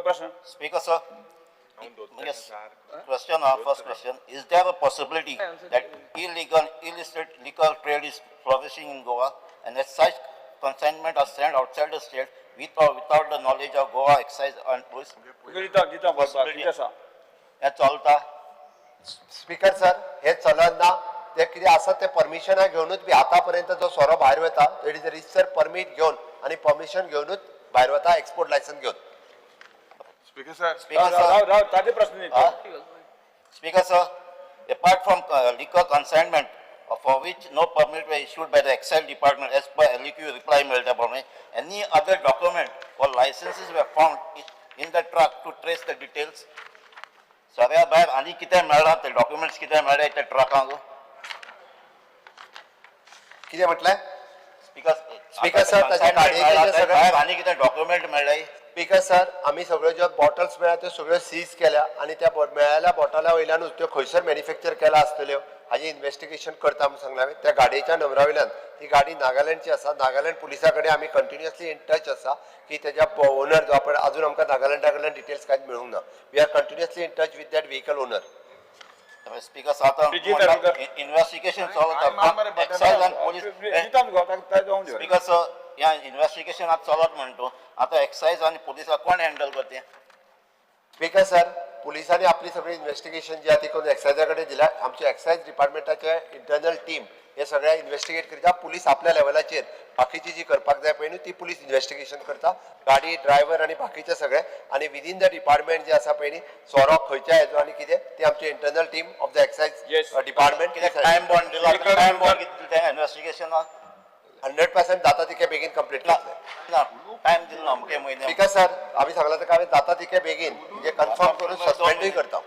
प्रश्न. Speaker, sir. Yes. Question. First question: is there a possibility that illicit liquor trade is flourishing in Goa, and as such, consignment are sent outside the state with or without the knowledge of Goa excise and police? दिता बोलपाक कितें आसा? हे चलता. Speaker sir, हे चलत ना. ते कितें आसा ते परमिशना घेवनूच बी आतापर्यंत जो सोरो भायर वता तो इट इज रिसर परमिट घेवन आणि परमिशन घेवनूच भायर वता, एक्सपोर्ट लायसन्स घेवन. Speaker sir. Speaker, sir. राव ताजे प्रश्न न्ही. Speaker, sir. Apart from liquor consignment, for which no permit were issued by the Excise Department as per LEQ reply mailed, any other document or licenses were found in the truck to trace the details? सगळ्या भायर आनी कितें मेळ्ळां ते documents कितें मेळ्ळे त्या ट्रकांक? कितें म्हटलें? स्पीकर सर, ताच्या गाडयेचे सगळे भायर आनी कितें डॉक्युमेंट मेळ्ळे? स्पीकर सर, आमी सगळ्यो ज्यो बॉटल्स मेळ्ळा त्यो सगळ्यो सीज केल्या आणि त्या मेळ्ळेल्या बॉटला वयल्यानूच त्यो खंयसर मॅन्युफॅक्चर केला आसतल्यो हाजी इन्व्हेस्टिगेशन करता म्हणून सांगला. त्या गाडयेच्या नंबरा वयल्यान ती गाडी नागालँडची आसा. नागालँड पुलिसा कडेन आमी कंटिन्युअसली इन टच आसा की तेज्या ओनर जो आपण अजून आमकां नागालँडा कडल्यान डिटेल्स कांयच मेळूंक ना. We are continuously in touch with that vehicle owner. Speaker, आता इन्व्हेस्टिगेशन चालू आसा. एक्साइज आणि पोलीस. स्पीकर सर, या इन्व्हेस्टिगेशन आज चालत म्हणतो. आता एक्साइज आणि पोलिसा कोण हँडल करते? स्पीकर सर, पुलिसांनी आपली सगळी इन्व्हेस्टिगेशन जी आहा ती करून एक्सायजा कडेन दिल्या. आमचे एक्सायज डिपार्टमेंटाचे इंटरनल टीम हे सगळ्या इन्व्हेस्टिगेट करता. पुलीस आपल्या लेवलाचेर बाकीची जी करपाक जाय पळय न्हू ती पुलीस इन्व्हेस्टिगेशन करता. गाडी, ड्रायव्हर आणि बाकीचे सगळे आणि विदिन द डिपार्टमेंट जे आसा पळय न्ही सोरो खंयच्या हेजो आणि कितें ते आमचे internal team of the excise department time bond दिला. टाइम बॉन्ड किती इन्व्हेस्टिगेशन 100% जाता तितके बेगीन कंप्लीट करतले. टाइम दिलो अमके म्हयने. स्पीकर सर, आम्ही सांगला तर जाता तितके बेगीन म्हणजे कन्फर्म करून सस्पेंडूय करता.